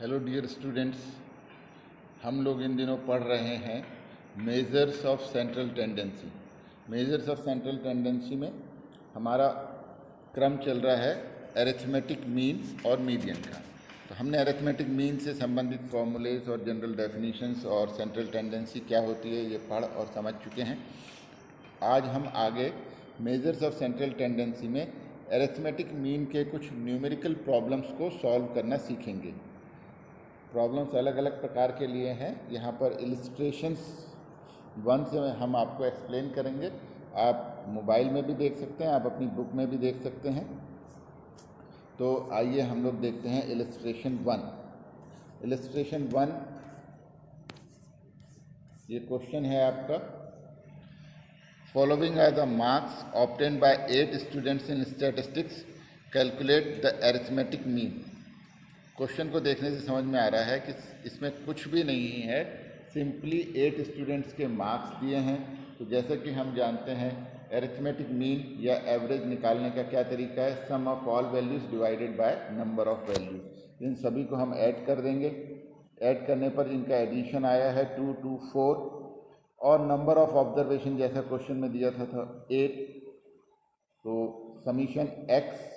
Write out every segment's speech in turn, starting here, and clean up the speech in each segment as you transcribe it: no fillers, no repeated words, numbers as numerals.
Hello dear students, हम लोग इन दिनों पढ़ रहे हैं measures of central tendency. Measures of central tendency में हमारा क्रम चल रहा है अरिथमेटिक मीन और मीडियन का। तो हमने अरिथमेटिक मीन से संबंधित फॉर्मूलेज और जनरल डेफिनेशंस और सेंट्रल टेंडेंसी क्या होती है ये पढ़ और समझ चुके हैं। आज हम आगे मेजर्स ऑफ सेंट्रल टेंडेंसी में अरिथमेटिक मीन के कुछ न्यूमेरिकल प्रॉब्लम्स को सॉल्व करना सीखेंगे। प्रॉब्लम्स अलग अलग प्रकार के लिए हैं। यहाँ पर इलिस्ट्रेशंस 1 से हम आपको एक्सप्लेन करेंगे। आप मोबाइल में भी देख सकते हैं, आप अपनी बुक में भी देख सकते हैं। तो आइए हम लोग देखते हैं इलिस्ट्रेशन 1। इलिस्ट्रेशन 1 ये क्वेश्चन है आपका, following are the marks obtained by 8 students in statistics, calculate the arithmetic mean. Question को देखने से समझ में आ रहा है कि इसमें कुछ भी नहीं है, सिंपली 8 स्टूडेंट्स के मार्क्स दिए हैं। तो जैसे कि हम जानते हैं अरिथमेटिक मीन या एवरेज निकालने का क्या तरीका है, sum of all values divided by number of values. इन सभी को हम ऐड कर देंगे। ऐड करने पर इनका एडिशन आया है 2 2 4 और नंबर ऑफ ऑब्जर्वेशन जैसा क्वेश्चन में दिया था 8। तो समीशन एक्स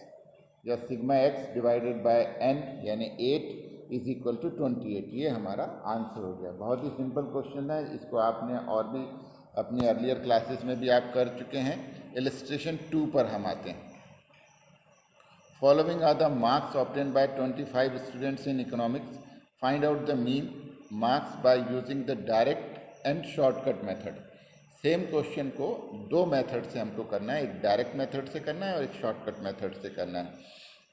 या sigma x divided by n यानी 8 इज इक्वल टू 28। ये हमारा आंसर हो गया। बहुत ही सिंपल क्वेश्चन है, इसको आपने और भी अपनी अर्लियर क्लासेस में भी आप कर चुके हैं। इलिस्ट्रेशन 2 पर हम आते हैं। Following are the marks obtained by 25 students in economics, find out the mean marks by using the direct and shortcut method. Same question को दो मेथड से हमको करना है, एक डायरेक्ट मेथड से करना है और एक शॉर्टकट मेथड से करना है।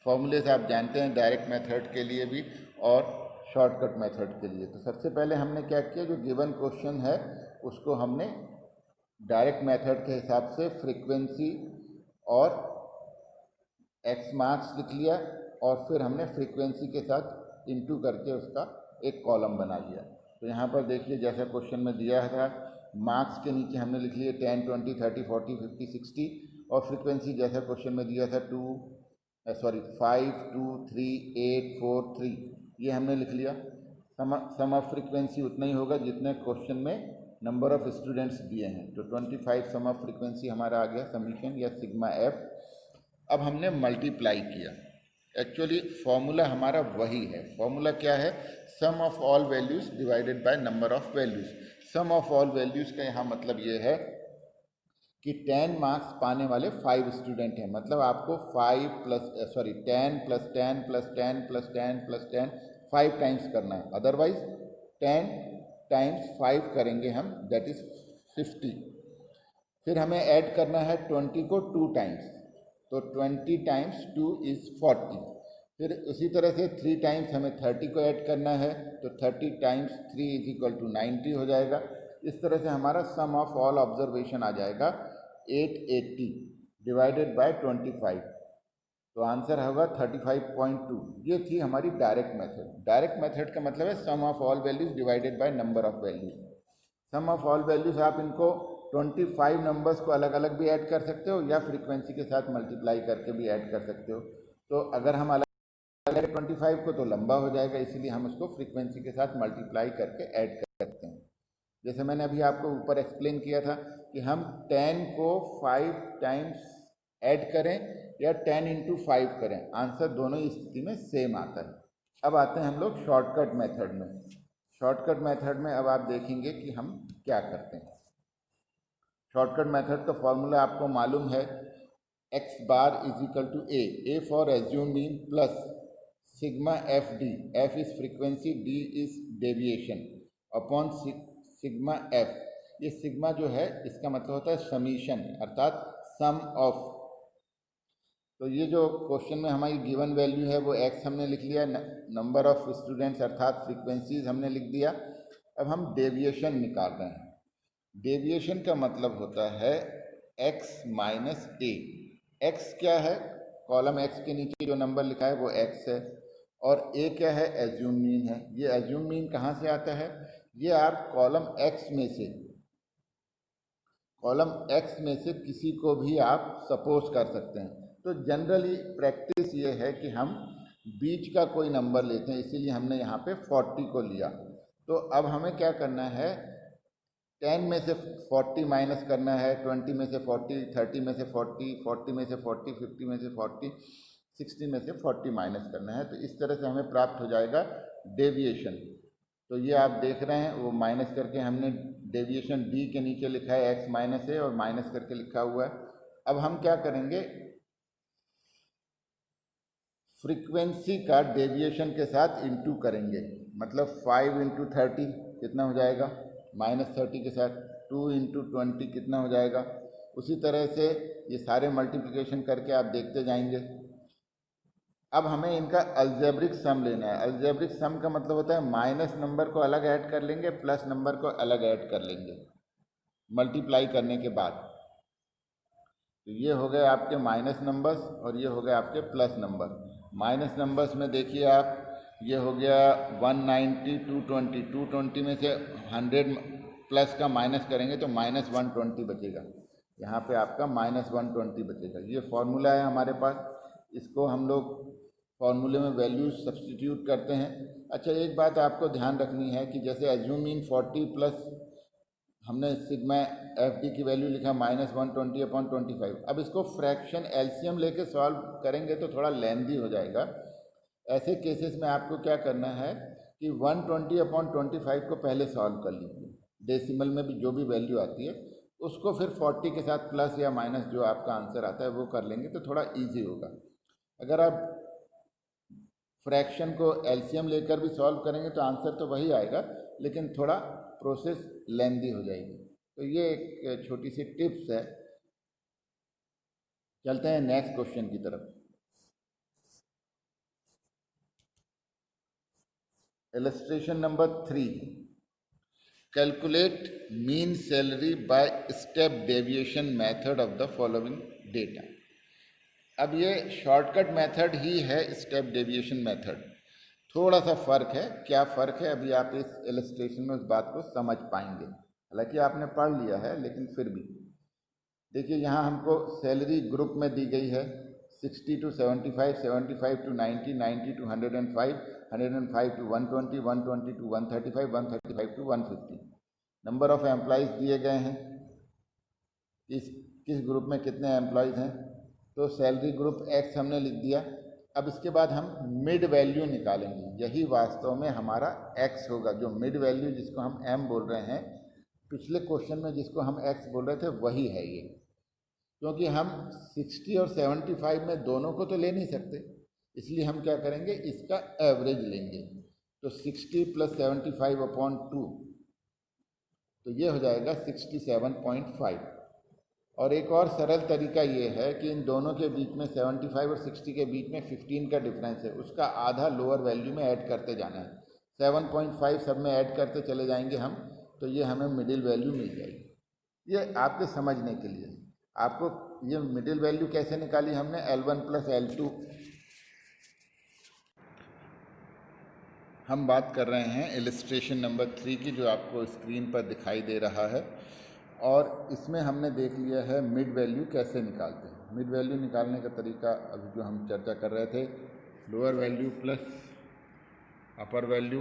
फॉर्मूलेज आप जानते हैं डायरेक्ट मेथड के लिए भी और शॉर्टकट मेथड के लिए। तो सबसे पहले हमने क्या किया, जो गिवन क्वेश्चन है उसको हमने डायरेक्ट मेथड के हिसाब से फ्रीक्वेंसी और एक्स मार्क्स लिख लिया और फिर हमने फ्रीक्वेंसी के साथ इनटू करके उसका एक कॉलम बना लिया। तो यहाँ पर देखिए जैसा क्वेश्चन में दिया था, मार्क्स के नीचे हमने लिख लिए 10 20 30 40 50 60 और फ्रीक्वेंसी जैसा क्वेश्चन में दिया था 5 2 3 8 4 3 ये हमने लिख लिया। सम ऑफ फ्रीक्वेंसी उतना ही होगा जितने क्वेश्चन में नंबर ऑफ स्टूडेंट्स दिए हैं। तो 25 सम ऑफ फ्रीक्वेंसी हमारा आ गया समीशन या सिग्मा एफ। अब हमने मल्टीप्लाई किया। एक्चुअली फॉर्मूला हमारा वही है। फॉर्मूला क्या है, sum of all values divided by number of values. Sum of all values का यहाँ मतलब ये है कि 10 मार्क्स पाने वाले 5 स्टूडेंट हैं, मतलब आपको 10 + 10 + 10 + 10 + 10 5 टाइम्स करना है। अदरवाइज 10 टाइम्स 5 करेंगे हम, दैट इज़ 50। फिर हमें ऐड करना है 20 को 2 टाइम्स, तो 20 टाइम्स 2 इज़ 40। फिर उसी तरह से 3 टाइम्स हमें 30 को ऐड करना है, तो 30 टाइम्स 3 इज इक्वल टू 90 हो जाएगा। इस तरह से हमारा सम ऑफ ऑल ऑब्जर्वेशन आ जाएगा 880 डिवाइडेड बाय 25। तो आंसर होगा 35.2। ये थी हमारी डायरेक्ट मेथड। डायरेक्ट मेथड का मतलब है sum of all values divided by number of values. Sum of all values आप इनको 25 नंबर्स को अलग अलग भी ऐड कर सकते हो या फ्रीक्वेंसी के साथ मल्टीप्लाई करके भी ऐड कर सकते हो। तो अगर हम अलग 25 को तो लंबा हो जाएगा, इसीलिए हम उसको फ्रीक्वेंसी के साथ मल्टीप्लाई करके ऐड कर सकते हैं। जैसे मैंने अभी आपको ऊपर एक्सप्लेन किया था कि हम 10 को 5 टाइम्स ऐड करें या 10 × 5 करें, आंसर दोनों ही स्थिति में सेम आता है। अब आते हैं हम लोग शॉर्टकट मेथड में। शॉर्टकट मेथड में अब आप देखेंगे कि हम क्या करते हैं। शॉर्टकट मेथड का फॉर्मूला आपको मालूम है, x bar is equal to a for assume mean plus sigma F d, f is frequency, d is deviation, upon sigma f. ये सिग्मा जो है इसका मतलब होता है समीशन, अर्थात सम ऑफ। तो ये जो क्वेश्चन में हमारी गिवन वैल्यू है वो x हमने लिख लिया, नंबर ऑफ स्टूडेंट्स अर्थात फ्रीक्वेंसीज हमने लिख दिया। अब हम डेविएशन निकाल रहे हैं। डेविएशन का मतलब होता है x माइनस ए। x क्या है, कॉलम x के नीचे जो नंबर लिखा है वो x है, और a क्या है, एज्यूम मीन है। ये एज्यूम मीन कहाँ से आता है, ये आप कॉलम x में से किसी को भी आप सपोज कर सकते हैं। तो जनरली प्रैक्टिस ये है कि हम बीच का कोई नंबर लेते हैं, इसीलिए हमने यहाँ पे 40 को लिया। तो अब हमें क्या करना है, 10 में से 40 माइनस करना है, 20 में से 40, 30 में से 40, 40 में से 40, 50 में से 40, 60 में से 40 माइनस करना है। तो इस तरह से हमें प्राप्त हो जाएगा डेविएशन। तो ये आप देख रहे हैं, वो माइनस करके हमने डेविएशन डी के नीचे लिखा है एक्स माइनस ए और माइनस करके लिखा हुआ है। अब हम क्या करेंगे, फ्रीक्वेंसी का डेविएशन के साथ इंटू करेंगे, मतलब 5 इंटू 30 कितना हो जाएगा, -30 के साथ 2 इंटू 20 कितना हो जाएगा। उसी तरह से ये सारे मल्टीप्लिकेशन करके आप देखते जाएंगे। अब हमें इनका अलजेब्रिक सम लेना है। अलजेब्रिक सम का मतलब होता है माइनस नंबर को अलग ऐड कर लेंगे, प्लस नंबर को अलग ऐड कर लेंगे मल्टीप्लाई करने के बाद। तो ये हो गए आपके माइनस नंबर्स और ये हो गए आपके प्लस नंबर। माइनस नंबर्स में देखिए आप, ये हो गया 190, 220, 220 में से 100 प्लस का माइनस करेंगे तो -120 बचेगा। यहाँ पे आपका -120 बचेगा। ये फॉर्मूला है हमारे पास, इसको हम लोग फॉर्मूले में वैल्यूज सब्स्टिट्यूट करते हैं। अच्छा, एक बात आपको ध्यान रखनी है कि जैसे एज्यूम इन 40 प्लस हमने सिग्मा एफ डी की वैल्यू लिखा -120/25। अब इसको फ्रैक्शन एलसीएम लेके सॉल्व करेंगे तो थोड़ा लेंदी हो जाएगा। ऐसे केसेस में आपको क्या करना है कि 120/25 को पहले सॉल्व कर लीजिए, डेसिमल में भी जो भी वैल्यू आती है उसको फिर 40 के साथ प्लस या माइनस जो आपका आंसर आता है वो कर लेंगे तो थोड़ा ईजी होगा। अगर आप फ्रैक्शन को एलसीएम लेकर भी सॉल्व करेंगे तो आंसर तो वही आएगा, लेकिन थोड़ा प्रोसेस लेंदी हो जाएगी। तो ये एक छोटी सी टिप्स है। चलते हैं नेक्स्ट क्वेश्चन की तरफ। Illustration number 3, calculate mean salary by step deviation method of the following data. अब ये शॉर्टकट मेथड ही है स्टेप डेविएशन मेथड। थोड़ा सा फ़र्क है, क्या फ़र्क है अभी आप इस इलस्ट्रेशन में उस बात को समझ पाएंगे। हालांकि आपने पढ़ लिया है लेकिन फिर भी देखिए, यहाँ हमको सैलरी ग्रुप में दी गई है 60 to 75, 75 to 90, 90 to 105, 105 to 120, 120 to 135, 135 to 150। Number of employees दिए गए हैं, किस ग्रुप में कितने एम्प्लॉयज़ हैं। तो सैलरी ग्रुप एक्स हमने लिख दिया। अब इसके बाद हम मिड वैल्यू निकालेंगे, यही वास्तव में हमारा एक्स होगा। जो मिड वैल्यू जिसको हम एम बोल रहे हैं, पिछले क्वेश्चन में जिसको हम एक्स बोल रहे थे वही है ये। क्योंकि हम 60 और 75 में दोनों को तो ले नहीं सकते, इसलिए हम क्या करेंगे, इसका एवरेज लेंगे। तो 60 + 75/2, तो ये हो जाएगा 67.5। और एक और सरल तरीका ये है कि इन दोनों के बीच में 75 और 60 के बीच में 15 का डिफरेंस है, उसका आधा लोअर वैल्यू में ऐड करते जाना है। 7.5 सब में ऐड करते चले जाएंगे हम, तो ये हमें मिडिल वैल्यू मिल जाएगी। ये आपके समझने के लिए। आपको ये मिडिल वैल्यू कैसे निकाली हमने, L1 + L2। हम बात कर रहे हैं इलस्ट्रेशन नंबर 3 की, जो आपको स्क्रीन पर दिखाई दे रहा है। और इसमें हमने देख लिया है मिड वैल्यू कैसे निकालते हैं। मिड वैल्यू निकालने का तरीका अभी जो हम चर्चा कर रहे थे, लोअर वैल्यू प्लस अपर वैल्यू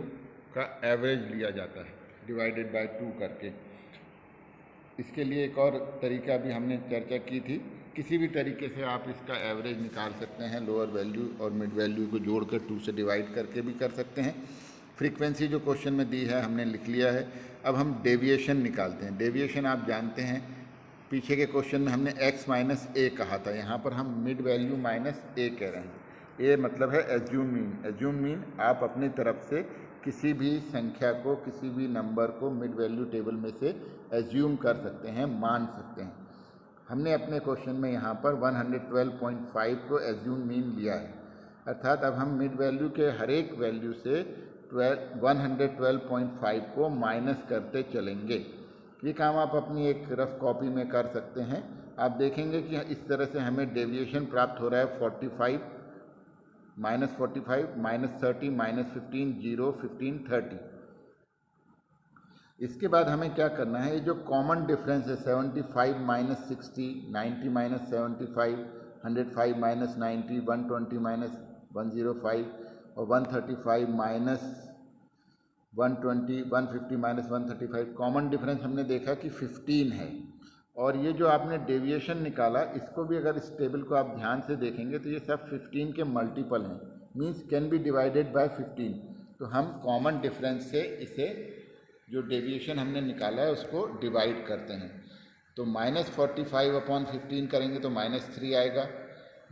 का एवरेज लिया जाता है डिवाइडेड बाय 2 करके। इसके लिए एक और तरीका भी हमने चर्चा की थी, किसी भी तरीके से आप इसका एवरेज निकाल सकते हैं। लोअर वैल्यू और मिड वैल्यू को जोड़कर 2 से डिवाइड करके भी कर सकते हैं। फ्रीक्वेंसी जो क्वेश्चन में दी है हमने लिख लिया है। अब हम डेविएशन निकालते हैं। डेविएशन आप जानते हैं, पीछे के क्वेश्चन में हमने x - a कहा था, यहाँ पर हम मिड वैल्यू -a कह रहे हैं। a मतलब है एज्यूम मीन। एज्यूम मीन आप अपनी तरफ से किसी भी संख्या को, किसी भी नंबर को मिड वैल्यू टेबल में से एज्यूम कर सकते हैं, मान सकते हैं। हमने अपने क्वेश्चन में यहाँ पर 112.5 को एज्यूम मीन लिया है, अर्थात अब हम मिड वैल्यू के हर एक वैल्यू से 112.5 को माइनस करते चलेंगे। ये काम आप अपनी एक रफ कॉपी में कर सकते हैं। आप देखेंगे कि इस तरह से हमें डेविएशन प्राप्त हो रहा है 45, -45, -30, -15, 0, 15, 30। इसके बाद हमें क्या करना है, ये जो कॉमन डिफरेंस है 75 - 60, 90 - 75, 105 - 90, 120 105 और 135 माइनस 120, 150 माइनस 135, कॉमन डिफरेंस हमने देखा कि 15 है। और ये जो आपने डेविएशन निकाला, इसको भी अगर इस टेबल को आप ध्यान से देखेंगे तो ये सब 15 के मल्टीपल हैं, means can be divided by 15। तो हम कॉमन डिफरेंस से इसे जो डेविएशन हमने निकाला है उसको डिवाइड करते हैं। तो -45 अपॉन 15 करेंगे तो -3 आएगा,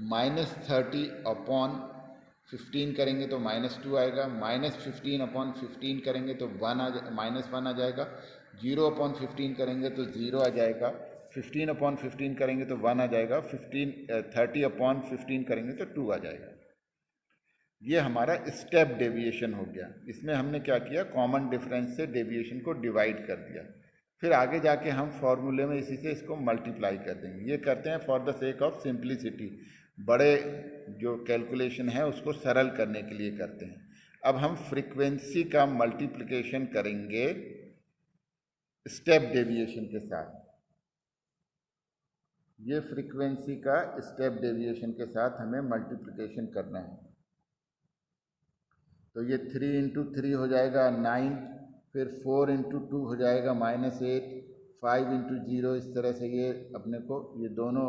-30 अपॉन 15 करेंगे तो -2 आएगा, -15 अपॉन 15 करेंगे तो -1 आ जाएगा, 0 अपॉन 15 करेंगे तो 0 आ जाएगा, 15 अपॉन 15 करेंगे तो 1 आ जाएगा, 30 अपॉन 15 करेंगे तो 2 आ जाएगा। ये हमारा स्टेप डेविएशन हो गया। इसमें हमने क्या किया, कॉमन डिफरेंस से डेविएशन को डिवाइड कर दिया। फिर आगे जाके हम फॉर्मूले में इसी से इसको मल्टीप्लाई कर देंगे। ये करते हैं for the sake of simplicity, बड़े जो कैलकुलेशन है उसको सरल करने के लिए करते हैं। अब हम फ्रीक्वेंसी का मल्टीप्लिकेशन करेंगे स्टेप डेविएशन के साथ। ये फ्रीक्वेंसी का स्टेप डेविएशन के साथ हमें मल्टीप्लिकेशन करना है। तो ये 3 इंटू 3 हो जाएगा 9, फिर 4 इंटू 2 हो जाएगा -8, 5 इंटू 0, इस तरह से ये अपने को ये दोनों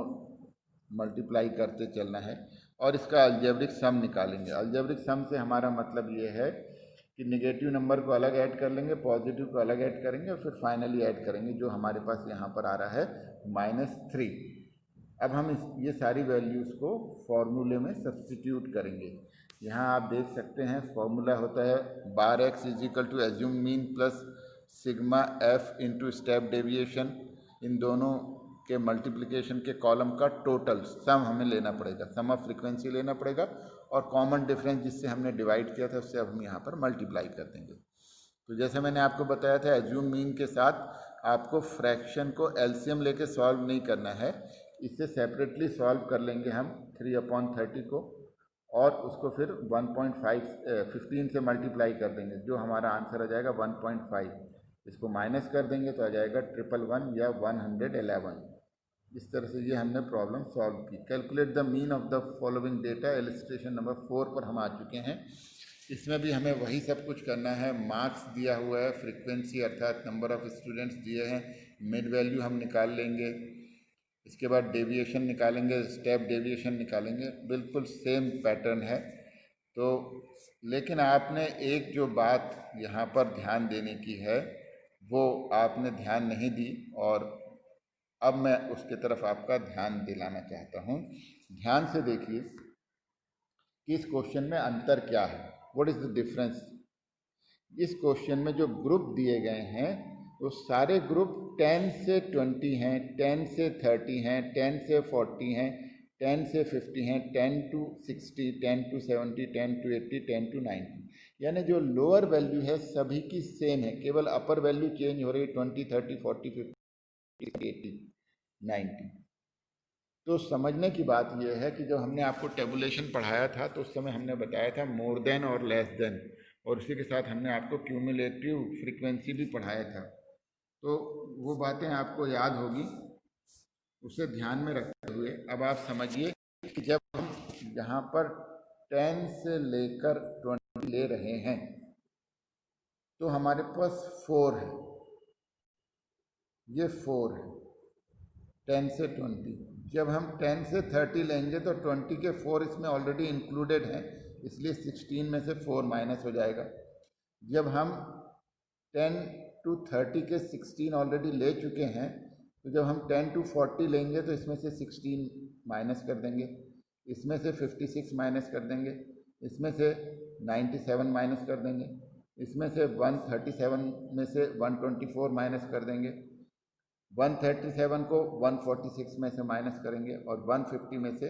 मल्टीप्लाई करते चलना है। और इसका अलजेब्रिक सम निकालेंगे। अलजेब्रिक सम से हमारा मतलब ये है कि नेगेटिव नंबर को अलग ऐड कर लेंगे, पॉजिटिव को अलग ऐड करेंगे और फिर फाइनली ऐड करेंगे, जो हमारे पास यहाँ पर आ रहा है -3। अब हम ये सारी वैल्यूज़ को फॉर्मूले में सब्स्टिट्यूट करेंगे। यहाँ आप देख सकते हैं फॉर्मूला होता है bar x is equal to assume mean plus sigma f into step deviation. इन दोनों के मल्टीप्लिकेशन के कॉलम का टोटल सम हमें लेना पड़ेगा, सम ऑफ फ्रीक्वेंसी लेना पड़ेगा, और कॉमन डिफरेंस जिससे हमने डिवाइड किया था उससे अब हम यहाँ पर मल्टीप्लाई कर देंगे। तो जैसे मैंने आपको बताया था, एज्यूम मीन के साथ आपको फ्रैक्शन को एलसीएम लेके सॉल्व नहीं करना है, इससे सेपरेटली सॉल्व कर लेंगे हम 3/30 को, और उसको फिर 15 से मल्टीप्लाई कर देंगे, जो हमारा आंसर आ जाएगा 1.5। इसको माइनस कर देंगे तो आ जाएगा 111 या 111। इस तरह से ये हमने प्रॉब्लम सॉल्व की। Calculate the mean of the following data, illustration number 4 पर हम आ चुके हैं। इसमें भी हमें वही सब कुछ करना है। मार्क्स दिया हुआ है, फ्रीक्वेंसी अर्थात नंबर ऑफ स्टूडेंट्स दिए हैं, मिड वैल्यू हम निकाल लेंगे, इसके बाद डेविएशन निकालेंगे, स्टेप डेविएशन निकालेंगे, बिल्कुल सेम पैटर्न है। तो लेकिन आपने एक जो बात यहाँ पर ध्यान देने की है वो आपने ध्यान नहीं दी, और अब मैं उसके तरफ आपका ध्यान दिलाना चाहता हूँ। ध्यान से देखिए कि इस क्वेश्चन में अंतर क्या है, व्हाट इज़ द डिफरेंस। इस क्वेश्चन में जो ग्रुप दिए गए हैं वो सारे ग्रुप 10 से 20 हैं, 10 से 30 हैं, 10 से 40 हैं, 10 से 50 हैं, 10 to 60, 10 to 70, 10 to 80, 10 to 90। यानी जो लोअर वैल्यू है सभी की सेम है, केवल अपर वैल्यू चेंज हो रही है 20, 30, 40, 50, 80, 90। तो समझने की बात यह है कि जब हमने आपको टेबुलेशन पढ़ाया था तो उस समय हमने बताया था मोर देन और लेस देन, और उसी के साथ हमने आपको क्यूमुलेटिव फ्रीक्वेंसी भी पढ़ाया था। तो वो बातें आपको याद होगी, उसे ध्यान में रखते हुए अब आप समझिए कि जब हम यहाँ पर 10 से लेकर 20 ले रहे हैं तो हमारे पास 4 है, ये 4 है 10 से 20। जब हम 10 से 30 लेंगे तो 20 के 4 इसमें ऑलरेडी इंक्लूडेड हैं, इसलिए 16 में से 4 माइनस हो जाएगा। जब हम 10 to 30 के 16 ऑलरेडी ले चुके हैं, तो जब हम 10 to 40 लेंगे तो इसमें से 16 माइनस कर देंगे, इसमें से 56 माइनस कर देंगे, इसमें से 97 माइनस कर देंगे, इसमें से 137 में से 124 माइनस कर देंगे, 137 को 146 में से माइनस करेंगे, और 150 में से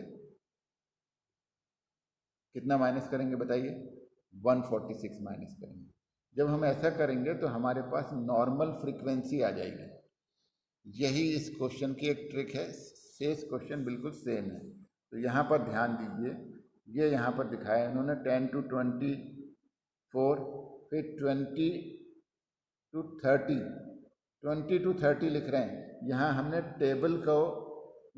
कितना माइनस करेंगे बताइए, 146 माइनस करेंगे। जब हम ऐसा करेंगे तो हमारे पास नॉर्मल फ्रीक्वेंसी आ जाएगी। यही इस क्वेश्चन की एक ट्रिक है, शेष क्वेश्चन बिल्कुल सेम है। तो यहाँ पर ध्यान दीजिए, ये यहाँ पर दिखाया है इन्होंने 10 to 24, फिर 20 to 30, 20 to 30 लिख रहे हैं। यहाँ हमने टेबल को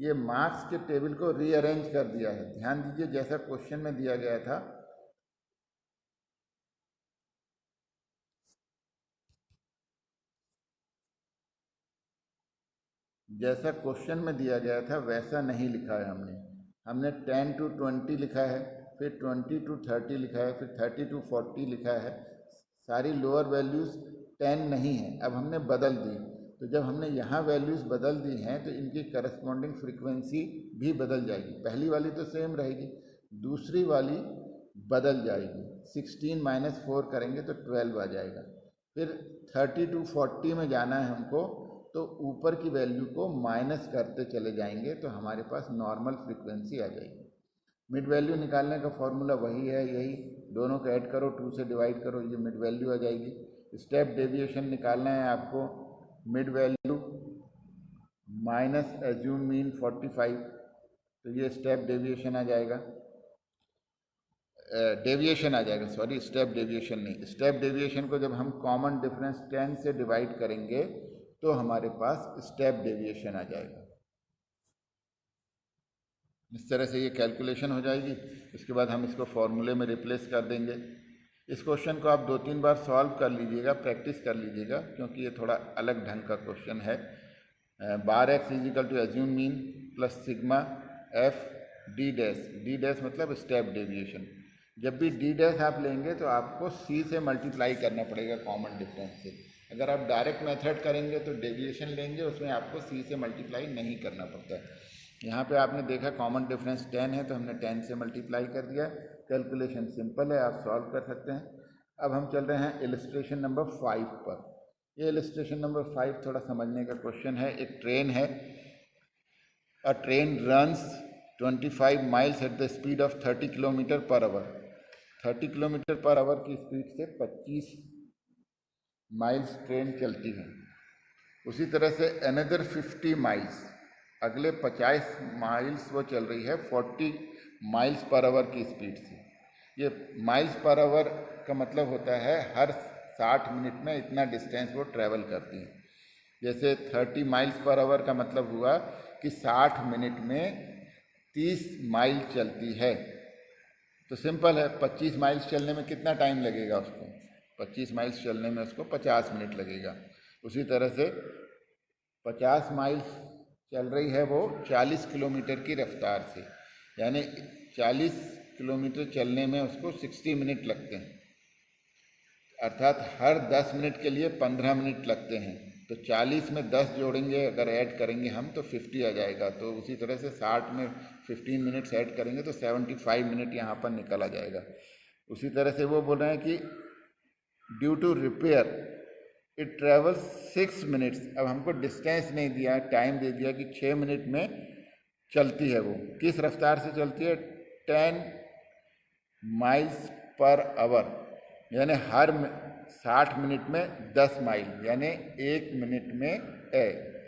ये मार्क्स के टेबल को रीअरेंज कर दिया है। ध्यान दीजिए, जैसा क्वेश्चन में दिया गया था, जैसा क्वेश्चन में दिया गया था वैसा नहीं लिखा है हमने 10 to 20 लिखा है, फिर 20 to 30 लिखा है, फिर 30 to 40 लिखा है। सारी लोअर वैल्यूज़ 10 नहीं है, अब हमने बदल दी। तो जब हमने यहाँ वैल्यूज़ बदल दी हैं तो इनकी करस्पॉन्डिंग फ्रीक्वेंसी भी बदल जाएगी। पहली वाली तो सेम रहेगी, दूसरी वाली बदल जाएगी। 16 - 4 करेंगे तो 12 आ जाएगा। फिर 30 to 40 में जाना है हमको, तो ऊपर की वैल्यू को माइनस करते चले जाएंगे तो हमारे पास नॉर्मल फ्रीक्वेंसी आ जाएगी। मिड वैल्यू निकालने का फॉर्मूला वही है, यही दोनों को ऐड करो, 2 से डिवाइड करो, ये मिड वैल्यू आ जाएगी। स्टेप डेविएशन निकालना है आपको, mid value minus assume mean 45, तो ये स्टेप डेविएशन आ जाएगा, डेविएशन आ जाएगा, सॉरी स्टेप डेविएशन नहीं। स्टेप डेविएशन को जब हम कॉमन डिफरेंस 10 से डिवाइड करेंगे तो हमारे पास स्टेप डेविएशन आ जाएगा। इस तरह से ये कैलकुलेशन हो जाएगी। उसके बाद हम इसको फॉर्मूले में रिप्लेस कर देंगे। इस क्वेश्चन को आप 2-3 बार सॉल्व कर लीजिएगा, प्रैक्टिस कर लीजिएगा, क्योंकि ये थोड़ा अलग ढंग का क्वेश्चन है। Bar X is equal to assume mean plus sigma F D dash, D dash मतलब स्टेप डेविएशन। जब भी डी डैश आप लेंगे तो आपको सी से मल्टीप्लाई करना पड़ेगा कॉमन डिफरेंस से। अगर आप डायरेक्ट मेथड करेंगे तो डेविएशन लेंगे, उसमें आपको सी से मल्टीप्लाई नहीं करना पड़ता। यहाँ पे आपने देखा कॉमन डिफरेंस 10 है तो हमने 10 से मल्टीप्लाई कर दिया। कैलकुलेशन सिंपल है, आप सॉल्व कर सकते हैं। अब हम चल रहे हैं इलस्ट्रेशन नंबर 5 पर। ये इलस्ट्रेशन नंबर 5 थोड़ा समझने का क्वेश्चन है। एक ट्रेन है, अ train runs 25 miles at the speed of 30 kilometre per hour. 30 kilometre per hour की स्पीड से 25 माइल्स ट्रेन चलती है। उसी तरह से अनदर 50 माइल्स, अगले 50 माइल्स वो चल रही है 40 माइल्स पर आवर की स्पीड से। ये माइल्स पर आवर का मतलब होता है हर 60 मिनट में इतना डिस्टेंस वो ट्रैवल करती है। जैसे 30 माइल्स पर आवर का मतलब हुआ कि 60 मिनट में 30 माइल चलती है। तो सिंपल है, 25 माइल्स चलने में कितना टाइम लगेगा उसको? 25 माइल्स चलने में उसको 50 मिनट लगेगा। उसी तरह से 50 माइल्स चल रही है वो 40 किलोमीटर की रफ्तार से, यानी 40 किलोमीटर चलने में उसको 60 मिनट लगते हैं, अर्थात हर 10 मिनट के लिए 15 मिनट लगते हैं। तो 40 में 10 जोड़ेंगे, अगर ऐड करेंगे हम तो 50 आ जाएगा। तो उसी तरह से 60 में 15 मिनट्स ऐड करेंगे तो 75 मिनट यहाँ पर निकल आ जाएगा। उसी तरह से वो बोल रहे हैं कि due to repair it travel 6 minutes. अब हमको डिस्टेंस नहीं दिया, टाइम दे दिया कि 6 मिनट में चलती है। वो किस रफ्तार से चलती है? 10 माइल्स पर आवर, यानी हर 60 मिनट में 10 माइल, यानी 1 मिनट में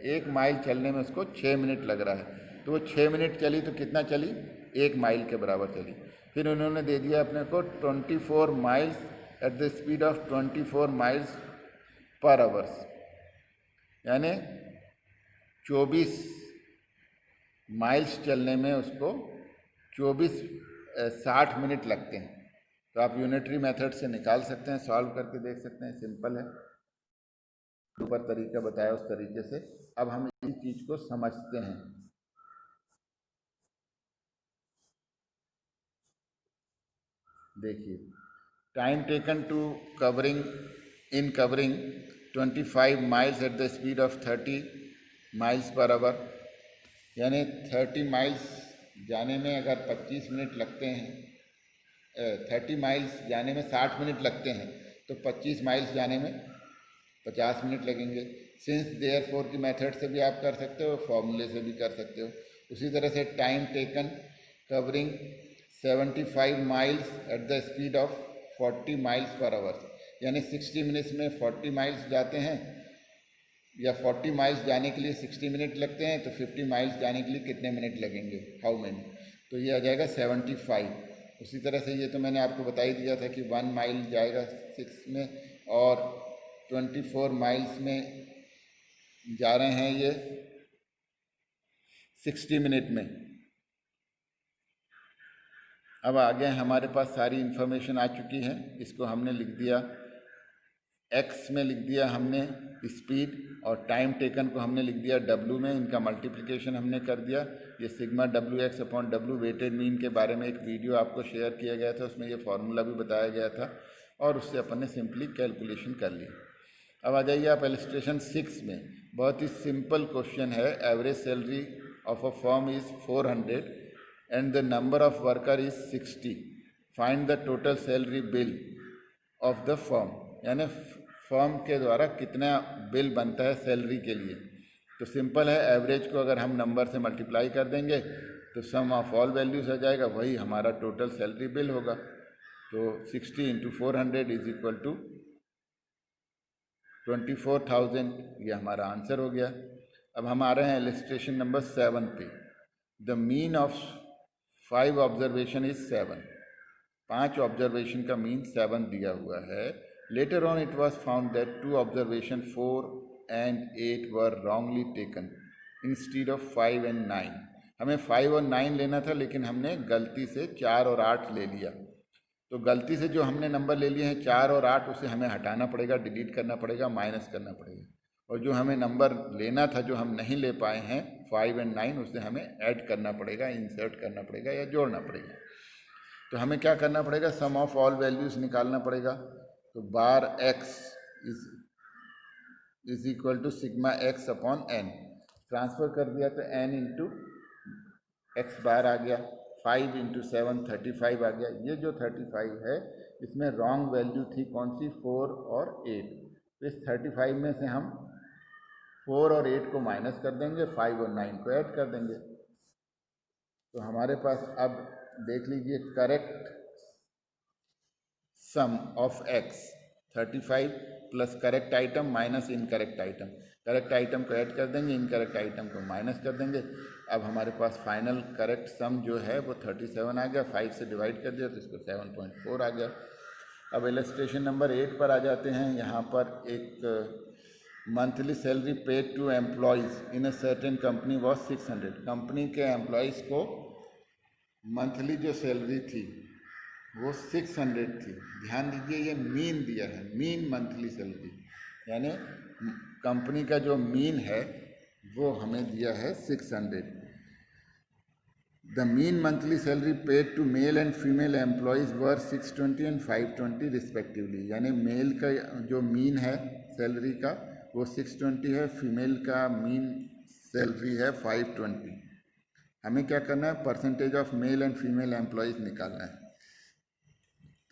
1 माइल चलने में उसको 6 मिनट लग रहा है। तो वो 6 मिनट चली तो कितना चली? 1 माइल के बराबर चली। फिर उन्होंने दे दिया अपने को 24 miles at the speed of 24 miles per hours, यानी 24 माइल्स चलने में उसको 60 मिनट लगते हैं। तो आप यूनिटरी मेथड से निकाल सकते हैं, सॉल्व करके देख सकते हैं, सिंपल है। ऊपर तरीका बताया उस तरीके से। अब हम इस चीज़ को समझते हैं। देखिए, time taken to covering 25 miles at the speed of 30 miles per hour, यानी 30 माइल्स जाने में अगर 25 मिनट लगते हैं, 30 माइल्स जाने में 60 मिनट लगते हैं, तो 25 माइल्स जाने में 50 मिनट लगेंगे। सिंस देयर फोर की मेथड से भी आप कर सकते हो, फॉर्मूले से भी कर सकते हो। उसी तरह से time taken covering 75 miles at the speed of 40 miles per hour, यानी 60 मिनट्स में 40 माइल्स जाते हैं, या 40 माइल्स जाने के लिए 60 मिनट लगते हैं, तो 50 माइल्स जाने के लिए कितने मिनट लगेंगे? How many? तो ये आ जाएगा 75। उसी तरह से ये तो मैंने आपको बता ही दिया था कि 1 माइल जाएगा 6 में, और 24 माइल्स में जा रहे हैं ये 60 मिनट में। अब आगे हमारे पास सारी इन्फॉर्मेशन आ चुकी है। इसको हमने लिख दिया, एक्स में लिख दिया हमने स्पीड, और टाइम टेकन को हमने लिख दिया डब्ल्यू में। इनका मल्टीप्लिकेशन हमने कर दिया। ये sigma W X upon W weighted mean के बारे में एक वीडियो आपको शेयर किया गया था, उसमें ये फार्मूला भी बताया गया था और उससे अपन ने सिंपली कैलकुलेशन कर ली। अब आ जाइए आप इलस्ट्रेशन 6 में। बहुत ही सिंपल क्वेश्चन है। Average salary of a firm is 400 and the number of worker is 60। Find the total salary bill of the firm, यानी फर्म के द्वारा कितना बिल बनता है सैलरी के लिए। तो सिंपल है, एवरेज को अगर हम नंबर से मल्टीप्लाई कर देंगे तो सम ऑफ ऑल वैल्यूज आ जाएगा, वही हमारा टोटल सैलरी बिल होगा। तो 60 इंटू 400 इज इक्वल टू 24,000, ये हमारा आंसर हो गया। अब हम आ रहे हैं इलस्ट्रेशन नंबर 7 पे। The mean of 5 observation is 7। 5 observation का मीन 7 दिया हुआ है। Later on it was found that 2 observation 4 and 8 were wrongly taken instead of 5 and 9। हमें 5 और 9 लेना था, लेकिन हमने गलती से 4 और 8 ले लिया। तो गलती से जो हमने नंबर ले लिए हैं 4 और 8, उसे हमें हटाना पड़ेगा, डिलीट करना पड़ेगा, माइनस करना पड़ेगा। और जो हमें नंबर लेना था जो हम नहीं ले पाए हैं 5 and 9, उसे हमें ऐड करना पड़ेगा, इंसर्ट करना पड़ेगा या जोड़ना पड़ेगा। तो हमें क्या करना पड़ेगा, सम ऑफ ऑल वैल्यूज निकालना पड़ेगा। तो bar X is equal to sigma X upon N. Transfer कर दिया तो एन इंटू एक्स बार आ गया। 5 इंटू 7 35 आ गया। ये जो 35 है इसमें रॉन्ग वैल्यू थी कौन सी, 4 और 8। तो इस 35 में से हम 4 और 8 को माइनस कर देंगे, 5 और 9 को ऐड कर देंगे। तो हमारे पास अब देख लीजिए correct sum of x 35 plus correct item minus incorrect item. Correct item को ऐड कर देंगे, इनकरेक्ट आइटम को माइनस कर देंगे। अब हमारे पास फाइनल करेक्ट सम जो है वो 37 आ गया। 5 से डिवाइड कर दिया तो इसको 7.4 आ गया। अब इलस्ट्रेशन नंबर 8 पर आ जाते हैं। यहाँ पर एक monthly salary paid to employees in a certain company was 600। Company के एम्प्लॉयज़ को मंथली जो सैलरी थी वो 600 थी। ध्यान दीजिए ये मीन दिया है, मीन मंथली सैलरी, यानी कंपनी का जो मीन है वो हमें दिया है 600। The mean monthly salary paid to male and female employees were 620 and 520 respectively. यानी मेल का जो मीन है सैलरी का वो 620 है, फीमेल का मीन सैलरी है 520। हमें क्या करना है, percentage of male and female employees निकालना है।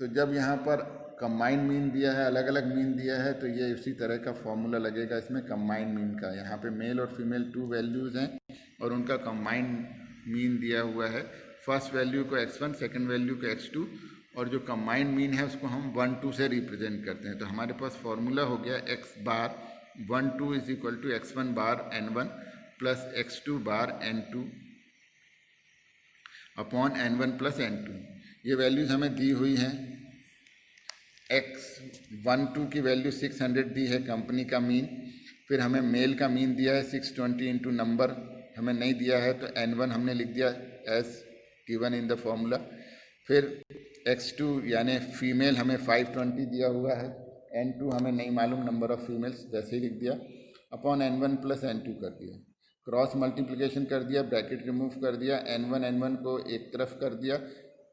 तो जब यहाँ पर कंबाइंड मीन दिया है, अलग अलग मीन दिया है, तो ये उसी तरह का फॉर्मूला लगेगा इसमें कंबाइंड मीन का। यहाँ पे मेल और फीमेल 2 वैल्यूज़ हैं और उनका कंबाइंड मीन दिया हुआ है। फर्स्ट वैल्यू को x1, सेकंड वैल्यू को x2, और जो कंबाइंड मीन है उसको हम 1 2 से रिप्रेजेंट करते हैं। तो हमारे पास फॉर्मूला हो गया x bar 1 2 is equal to x1 bar n1 plus x2 bar n2 upon n1 plus n2। ये वैल्यूज़ हमें दी हुई हैं। x12 की वैल्यू 600 दी है कंपनी का मीन। फिर हमें मेल का मीन दिया है 620 इंटू नंबर हमें नहीं दिया है, तो n1 हमने लिख दिया as given in the formula. फिर x2 यानी फीमेल हमें 520 दिया हुआ है, n2 हमें नहीं मालूम नंबर ऑफ फीमेल्स, वैसे ही लिख दिया, अपॉन n1 प्लस n2 कर दिया। क्रॉस मल्टीप्लिकेशन कर दिया, ब्रैकेट रिमूव कर दिया, n1 को एक तरफ कर दिया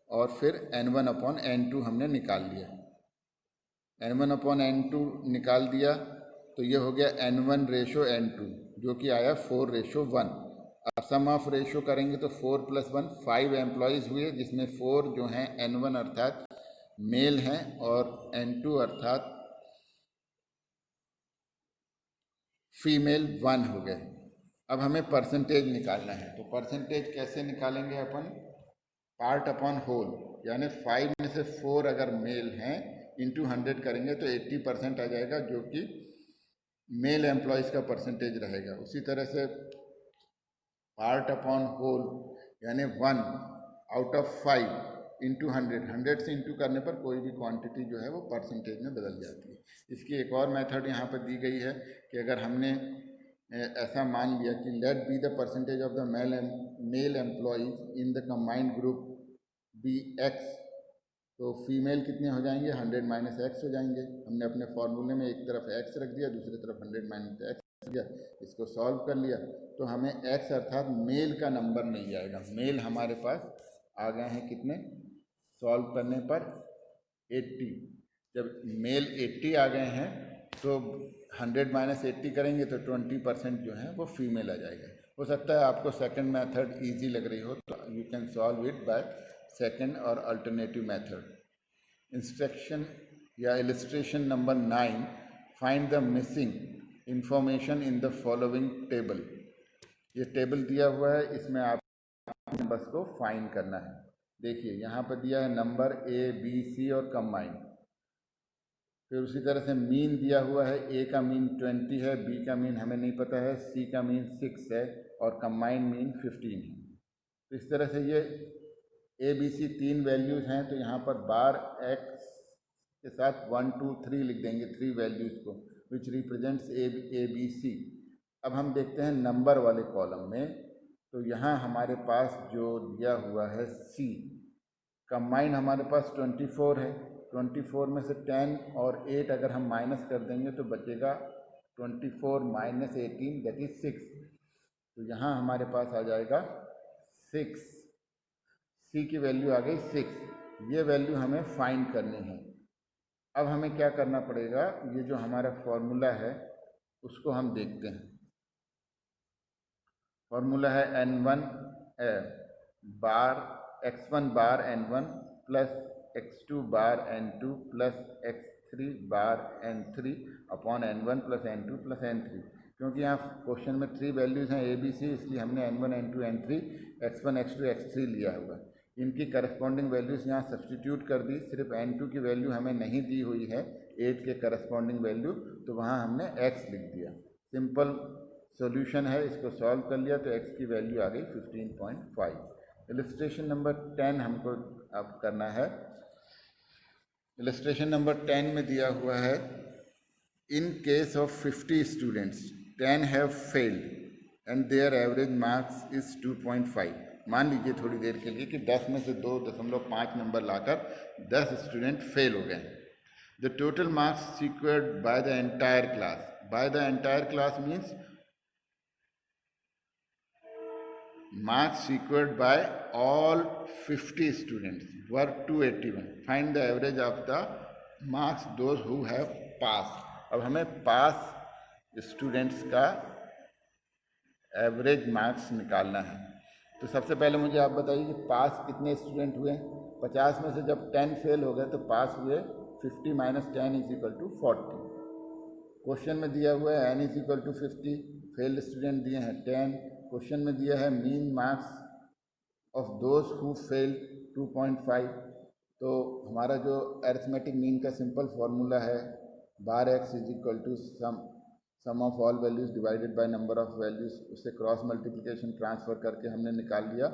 और फिर n1 अपॉन n2 हमने निकाल लिया। n1 अपॉन n2 निकाल दिया तो ये हो गया n1 रेशो n2 जो कि आया 4:1। अब सम ऑफ रेशो करेंगे तो 4 + 1 5 एम्प्लॉयज़ हुए, जिसमें 4 जो हैं n1 अर्थात मेल हैं और n2 अर्थात फीमेल 1 हो गए। अब हमें परसेंटेज निकालना है। तो परसेंटेज कैसे निकालेंगे अपन, पार्ट अपॉन होल, यानी 5 में से 4 अगर मेल हैं इंटू 100 करेंगे तो 80% आ जाएगा, जो कि मेल एम्प्लॉयज़ का परसेंटेज रहेगा। उसी तरह से पार्ट अपॉन होल यानी 1 आउट ऑफ 5 इंटू 100 से इंटू करने पर कोई भी क्वांटिटी जो है वो परसेंटेज में बदल जाती है। इसकी एक और मेथड यहाँ पर दी गई है कि अगर हमने ऐसा मान लिया कि let be the percentage of the male employees in the combined group be x, तो फीमेल कितने हो जाएंगे 100 माइनस एक्स हो जाएंगे। हमने अपने फॉर्मूले में एक तरफ एक्स रख दिया, दूसरी तरफ 100 माइनस एक्स रख दिया, इसको सॉल्व कर लिया तो हमें एक्स अर्थात मेल का नंबर मिल जाएगा। मेल हमारे पास आ गए हैं कितने, सॉल्व करने पर 80। जब मेल 80 आ गए हैं तो 100 माइनस 80 करेंगे तो 20% जो है वो फीमेल आ जाएगा। हो सकता है आपको सेकंड मेथड इजी लग रही हो तो you can solve it by second और अल्टरनेटिव मेथड। इंस्ट्रक्शन या illustration number 9, find the missing information in the following table. ये टेबल दिया हुआ है, इसमें आप नंबर्स को फाइंड करना है। देखिए यहाँ पर दिया है नंबर ए बी सी और कंबाइंड, फिर उसी तरह से मीन दिया हुआ है, ए का मीन 20 है, बी का मीन हमें नहीं पता है, सी का मीन 6 है और कंबाइंड मीन 15 है। तो इस तरह से ये ए बी सी तीन वैल्यूज़ हैं, तो यहाँ पर बार एक्स के साथ 1 2 3 लिख देंगे, 3 वैल्यूज़ को, विच रिप्रेजेंट्स ए बी सी। अब हम देखते हैं नंबर वाले कॉलम में, तो यहाँ हमारे पास जो दिया हुआ है सी, कंबाइंड हमारे पास 24 है, 24 में से 10 और 8 अगर हम माइनस कर देंगे तो बचेगा 24 माइनस 18 दैट इज 6। तो यहाँ हमारे पास आ जाएगा 6, सी की वैल्यू आ गई 6। ये वैल्यू हमें फाइंड करनी है। अब हमें क्या करना पड़ेगा, ये जो हमारा फॉर्मूला है उसको हम देखते हैं। फॉर्मूला है n1 बार x1 bar n1 plus x2 bar n2 plus x3 बार n3 upon n1 plus n2 plus n3। क्योंकि यहाँ क्वेश्चन में 3 वैल्यूज़ हैं ए बी सी, इसलिए हमने n1 n2 n3 x1 x2 x3 लिया हुआ। इनकी करस्पॉन्डिंग वैल्यूज़ यहाँ सब्सटीट्यूट कर दी, सिर्फ n2 की वैल्यू हमें नहीं दी हुई है 8 के करस्पॉन्डिंग वैल्यू, तो वहाँ हमने x लिख दिया। सिंपल सॉल्यूशन है, इसको सॉल्व कर लिया तो x की वैल्यू आ गई 15.5। इलस्ट्रेशन नंबर 10 हमको अब करना है। इलस्ट्रेशन नंबर 10 में दिया हुआ है, in case of 50 students 10 have failed and there average marks is 2.5। मान लीजिए थोड़ी देर के लिए कि 10 में से 2.5 नंबर लाकर 10 स्टूडेंट फेल हो गए। The total marks secured by the entire class, by the entire class means marks secured by all 50 students were 281. Find the average of the marks those who have passed. अब हमें पास students का average marks निकालना है। तो सबसे पहले मुझे आप बताइए कि पास कितने स्टूडेंट हुए। 50 में से जब 10 फेल हो गए तो पास हुए 50 minus 10 is equal to 40। Question में दिया हुआ है n is equal to 50, failed student दिए हैं 10। क्वेश्चन में दिया है mean marks of those who fail 2.5। तो हमारा जो अरिथमेटिक मीन का सिंपल फार्मूला है bar X is equal to sum of all values divided by number of values, उससे क्रॉस मल्टीप्लिकेशन ट्रांसफ़र करके हमने निकाल लिया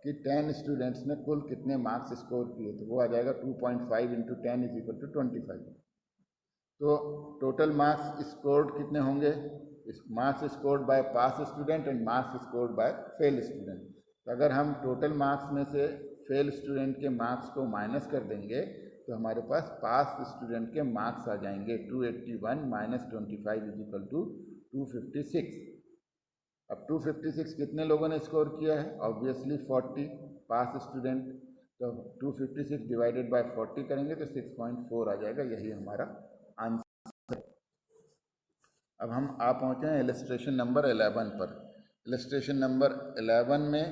कि 10 स्टूडेंट्स ने कुल कितने मार्क्स स्कोर किए, तो वो आ जाएगा 2.5 इंटू 10 इज इक्वल टू 25। तो टोटल मार्क्स स्कोर्ड कितने होंगे, marks scored by pass student and marks scored by fail student. तो अगर हम टोटल मार्क्स में से फेल स्टूडेंट के मार्क्स को माइनस कर देंगे तो हमारे पास पास स्टूडेंट के मार्क्स आ जाएंगे 281 माइनस 25 इज इक्वल टू 256। अब 256 कितने लोगों ने स्कोर किया है, ऑब्वियसली 40 पास स्टूडेंट, तो 256 डिवाइडेड बाय 40 करेंगे तो 6.4 आ जाएगा, यही हमारा आंसर। अब हम आ पहुँचे हैं इलस्ट्रेशन नंबर 11 पर। इलस्ट्रेशन नंबर 11 में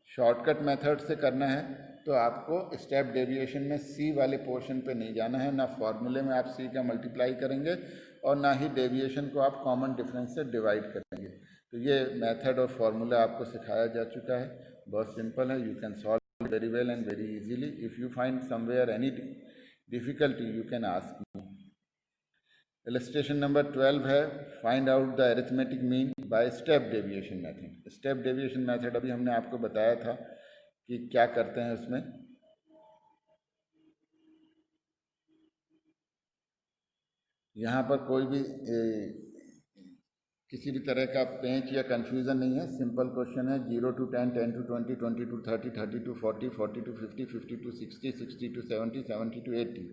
शॉर्टकट मेथड से करना है, तो आपको स्टेप डेविएशन में सी वाले पोर्शन पे नहीं जाना है, ना फॉर्मूले में आप सी का मल्टीप्लाई करेंगे और ना ही डेविएशन को आप कॉमन डिफरेंस से डिवाइड करेंगे। तो ये मेथड और फार्मूला आपको सिखाया जा चुका है, बहुत सिंपल है, you can solve very well and very easily. If you find somewhere any difficulty you can ask me. Illustration number 12 है, find out the arithmetic mean by step deviation method. Step deviation method अभी हमने आपको बताया था कि क्या करते हैं उसमें। यहाँ पर कोई भी किसी भी तरह का पेंच या कन्फ्यूज़न नहीं है, सिंपल क्वेश्चन है। 0 to 10, 10 to 20, 20 to 30, 30 to 40, 40 to 50, 50 to 60, 60 to 70, 70 to 80।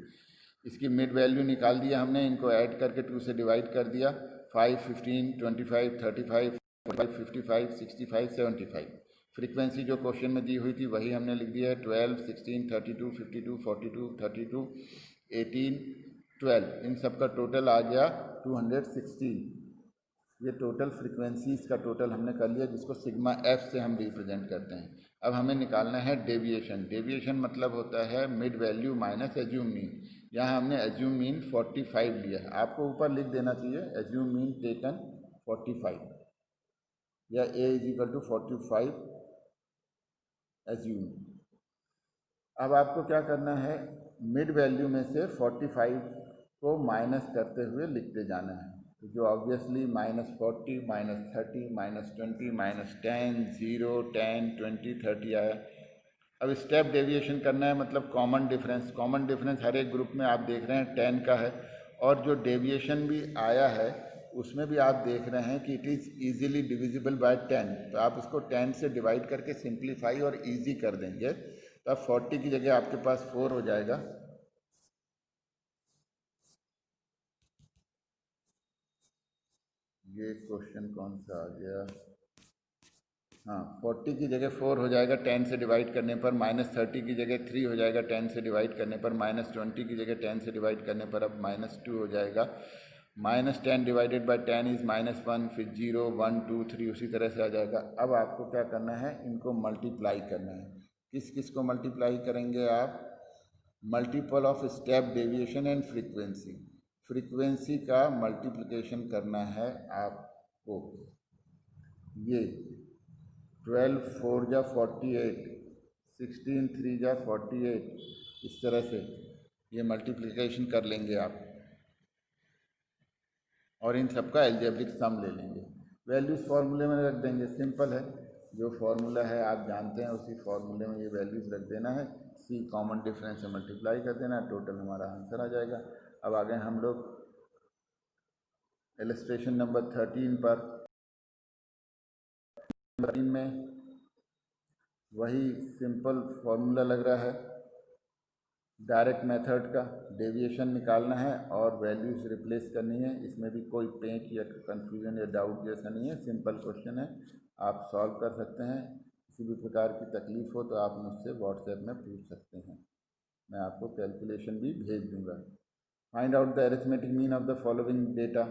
इसकी मिड वैल्यू निकाल दिया हमने, इनको ऐड करके 2 से डिवाइड कर दिया। 5, 15, 25, 35, 45, 55, 65, 75। फ्रीक्वेंसी जो क्वेश्चन में दी हुई थी वही हमने लिख दिया है। 12, 16, 32, 52, 42, 32, 18, 12। इन सब का टोटल आ गया 216। ये टोटल फ्रीक्वेंसीज का टोटल हमने कर लिया, जिसको सिग्मा एफ से हम रिप्रेजेंट करते हैं। अब हमें निकालना है डेविएशन। डेविएशन मतलब होता है mid value minus assume mean. यहाँ हमने एज्यूम मीन 45 लिया है, आपको ऊपर लिख देना चाहिए एज्यूम मीन टेकन 45 या ए इज इक्वल टू 45 एज्यूम। अब आपको क्या करना है, मिड वैल्यू में से 45 को माइनस करते हुए लिखते जाना है। तो जो ऑब्वियसली -40, -30, -20, -10, 0, 10, 20, 30 आया। अब स्टेप डेविएशन करना है, मतलब कॉमन डिफरेंस। कॉमन डिफरेंस हर एक ग्रुप में आप देख रहे हैं 10 का है, और जो डेविएशन भी आया है उसमें भी आप देख रहे हैं कि it is easily divisible by 10। तो आप इसको 10 से डिवाइड करके सिंप्लीफाई और ईजी कर देंगे, तो अब 40 की जगह आपके पास 4 हो जाएगा। ये क्वेश्चन कौन सा आ गया, हाँ 40 की जगह 4 हो जाएगा 10 से डिवाइड करने पर। -30 की जगह 3 हो जाएगा 10 से डिवाइड करने पर। -20 की जगह 10 से डिवाइड करने पर अब -2 हो जाएगा। -10 डिवाइडेड बाय 10 इज़ -1, फिर 0, 1, 2, 3 उसी तरह से आ जाएगा। अब आपको क्या करना है, इनको मल्टीप्लाई करना है। किस किस को मल्टीप्लाई करेंगे आप, multiple of step deviation and frequency. Frequency का मल्टीप्लिकेशन करना है आपको। ये 12 4 जा 48, 16 3 जा 48, इस तरह से ये मल्टीप्लिकेशन कर लेंगे आप, और इन सब का एल्जेब्रिक सम ले लेंगे। वैल्यूज़ फार्मूले में रख देंगे, सिंपल है। जो फार्मूला है आप जानते हैं, उसी फार्मूले में ये वैल्यूज़ रख देना है। सी कॉमन डिफरेंस से मल्टीप्लाई कर देना है, टोटल हमारा आंसर आ जाएगा। अब आ गए हम लोग इलस्ट्रेशन नंबर 13 पर। 13 में वही सिंपल फार्मूला लग रहा है डायरेक्ट मेथड का। डेविएशन निकालना है और वैल्यूज रिप्लेस करनी है। इसमें भी कोई पेंच या कन्फ्यूजन या डाउट जैसा नहीं है, सिंपल क्वेश्चन है, आप सॉल्व कर सकते हैं। किसी भी प्रकार की तकलीफ हो तो आप मुझसे व्हाट्सएप में पूछ सकते हैं, मैं आपको कैलकुलेशन भी भेज दूंगा। Find out the arithmetic mean of the following data.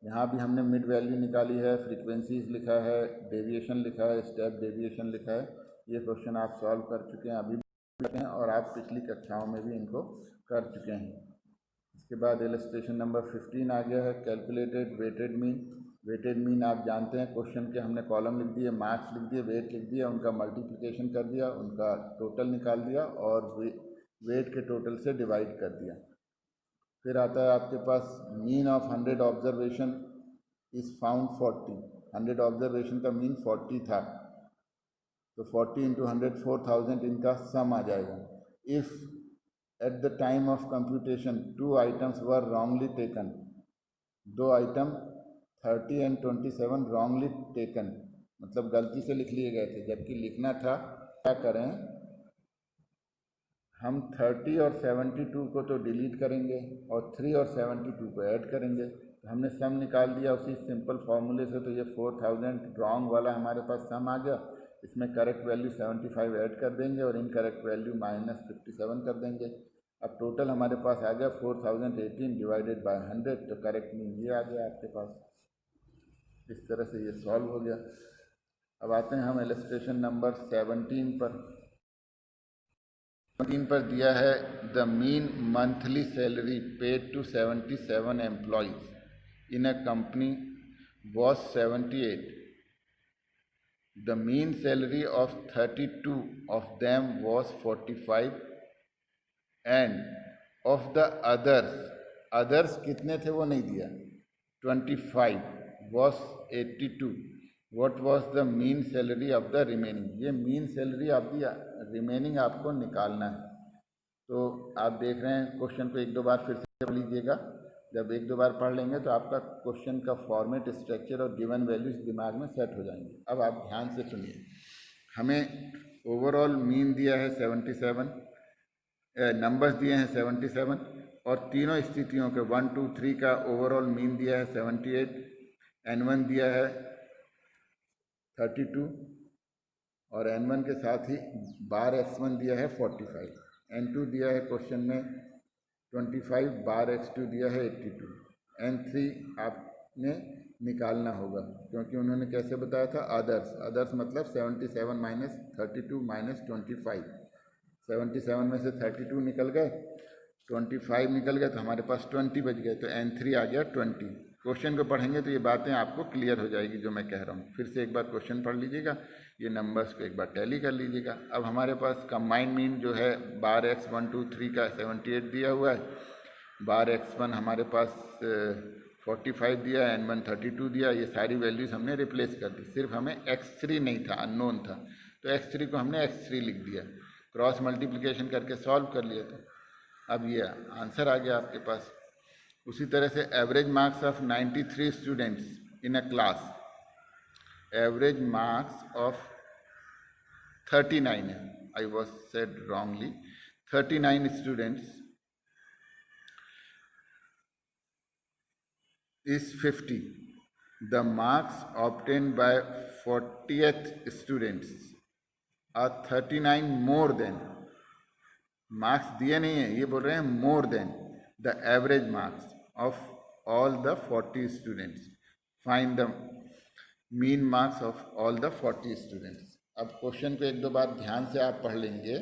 यहाँ भी हमने मिड वैल्यू निकाली है, फ्रीक्वेंसीज लिखा है, डेविएशन लिखा है, स्टेप डेविएशन लिखा है। ये क्वेश्चन आप सॉल्व कर चुके हैं अभी हैं, और आप पिछली कक्षाओं में भी इनको कर चुके हैं। इसके बाद इलस्ट्रेशन नंबर 15 आ गया है, calculated weighted mean. Weighted mean आप जानते हैं, क्वेश्चन के हमने कॉलम लिख दिए, मार्क्स लिख दिए, वेट लिख दिया, उनका मल्टीप्लिकेशन कर दिया, उनका टोटल निकाल दिया और वेट के टोटल से डिवाइड कर दिया। फिर आता है आपके पास mean of 100 observation is found 40। 100 observation का मीन 40 था, तो 40 इंटू 100 4000 इनका सम आ जाएगा। If at the time of computation 2 items were wrongly taken, 2 item 30 and 27 wrongly taken, मतलब गलती से लिख लिए गए थे, जबकि लिखना था। क्या करें, हम 30 और 72 को तो डिलीट करेंगे और 3 और 72 को ऐड करेंगे। तो हमने सम निकाल दिया उसी सिंपल फार्मूले से, तो ये 4000 रॉन्ग वाला हमारे पास सम आ गया। इसमें करेक्ट वैल्यू 75 ऐड कर देंगे और इनकरेक्ट वैल्यू -57 कर देंगे। अब टोटल हमारे पास आ गया 4018 डिवाइडेड बाय 100, तो करेक्ट मीन ये आ गया आपके पास। इस तरह से ये सॉल्व हो गया। अब आते हैं हम इलस्ट्रेशन नंबर 17 पर। 17 पर दिया है the mean monthly salary paid to 77 employees in a company was 78। The mean salary of 32 of them was 45 and of the others कितने थे वो नहीं दिया, 25 was 82. What was the mean salary of the remaining? ये mean salary of the remaining आपको निकालना है। तो आप देख रहे हैं क्वेश्चन को एक दो बार फिर से पढ़ लीजिएगा। जब एक दो बार पढ़ लेंगे तो आपका क्वेश्चन का फॉर्मेट, स्ट्रक्चर और गिवन वैल्यूज दिमाग में सेट हो जाएंगे। अब आप ध्यान से सुनिए, हमें ओवरऑल मीन दिया है 77, नंबर्स दिए हैं 77 और तीनों स्थितियों के 1 2 3 का ओवरऑल मीन दिया है 78, N1 दिया है 32 और N1 के साथ ही बार X1 दिया है 45, N2 दिया है क्वेश्चन में 25, बार X2 दिया है 82, N3 आपने निकालना होगा क्योंकि उन्होंने कैसे बताया था, अदर्स मतलब 77 माइनस 32 माइनस 25, 77 में से 32 निकल गए, 25 निकल गए तो हमारे पास 20 बच गए, तो N3 आ गया 20। क्वेश्चन को पढ़ेंगे तो ये बातें आपको क्लियर हो जाएगी जो मैं कह रहा हूँ। फिर से एक बार क्वेश्चन पढ़ लीजिएगा, ये नंबर्स को एक बार टैली कर लीजिएगा। अब हमारे पास कंबाइंड मीन जो है बार X 1 2 3 का 78 दिया हुआ है, बार X1 हमारे पास 45 दिया, N1 32 दिया। ये सारी वैल्यूज़ हमने रिप्लेस कर दी, सिर्फ हमें X3 नहीं था, अननोन था, तो X3 को हमने X3 लिख दिया, क्रॉस मल्टीप्लिकेशन करके सॉल्व कर लिया। तो अब ये आंसर आ गया आपके पास। उसी तरह से average marks of 93 students in a class, average marks of 39 है, I was said wrongly, 39 students is 50. The marks obtained by 40th students are 39 more than, marks दिए नहीं है, ये बोल रहे हैं more than the average marks of all the 40 students, find the mean marks of all the 40 students. अब question को एक दो बार ध्यान से आप पढ़ लेंगे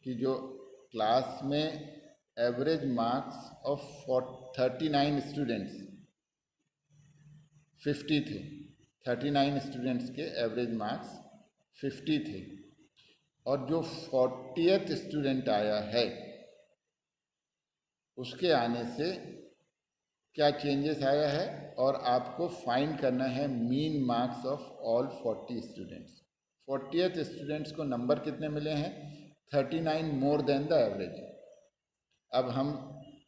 कि जो क्लास में एवरेज मार्क्स ऑफ 39 स्टूडेंट्स 50 थे, 39 स्टूडेंट्स के एवरेज मार्क्स 50 थे, और जो 40th स्टूडेंट आया है उसके आने से क्या चेंजेस आया है, और आपको फाइंड करना है mean marks of all 40 students. 40th students को नंबर कितने मिले हैं, 39 मोर देन द एवरेज। अब हम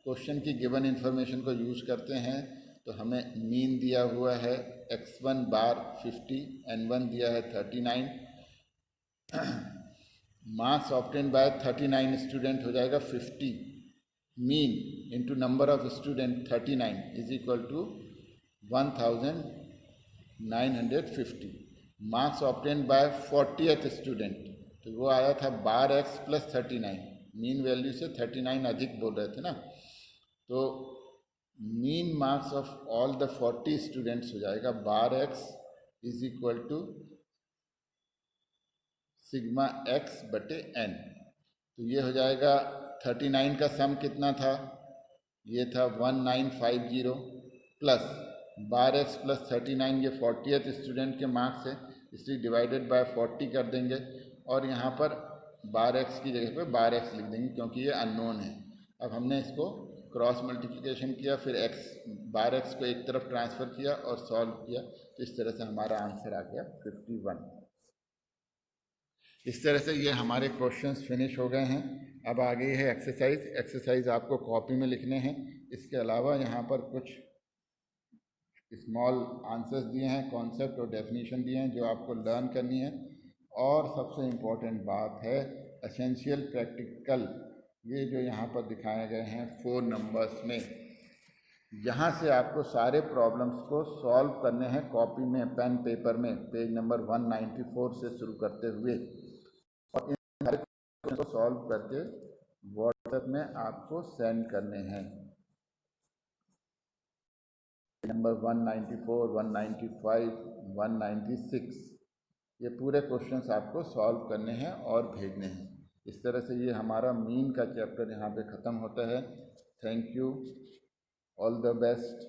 क्वेश्चन की गिवन इन्फॉर्मेशन को यूज़ करते हैं, तो हमें मीन दिया हुआ है X1 बार 50, N1 दिया है 39, मार्क्स ऑब्टेन बाय 39 स्टूडेंट हो जाएगा 50, mean into number of student 39 is equal to 1950। Marks obtain by 40th student, तो वो आया था bar X plus 39, mean value से 39 अधिक बोल रहे थे ना, तो mean marks of all the 40 students हो जाएगा bar X is equal to sigma X बटे N। तो ये हो जाएगा 39 का सम कितना था, ये था 1950 प्लस बार X प्लस 39, ये 40th स्टूडेंट के मार्क्स है, इसलिए डिवाइडेड बाय 40 कर देंगे, और यहाँ पर बार X की जगह पर बार X लिख देंगे क्योंकि ये अननोन है। अब हमने इसको क्रॉस मल्टीप्लिकेशन किया, फिर X बार X को एक तरफ ट्रांसफ़र किया और सॉल्व किया, तो इस तरह से हमारा आंसर आ गया 51। इस तरह से ये हमारे क्वेश्चंस फिनिश हो गए हैं। अब आ गई है एक्सरसाइज। एक्सरसाइज आपको कॉपी में लिखने हैं। इसके अलावा यहाँ पर कुछ स्मॉल आंसर्स दिए हैं, कॉन्सेप्ट और डेफिनेशन दिए हैं जो आपको लर्न करनी है। और सबसे इम्पोर्टेंट बात है एसेंशियल प्रैक्टिकल, ये जो यहाँ पर दिखाए गए हैं 4 नंबर्स में, यहाँ से आपको सारे प्रॉब्लम्स को सॉल्व करने हैं कॉपी में, पेन पेपर में, पेज नंबर 194 से शुरू करते हुए, और इन सारे क्वेश्चन को सॉल्व करके व्हाट्सएप में आपको सेंड करने हैं। नंबर 194, 195, 196, ये पूरे क्वेश्चंस आपको सॉल्व करने हैं और भेजने हैं। इस तरह से ये हमारा मीन का चैप्टर यहाँ पे ख़त्म होता है। Thank you, all the best.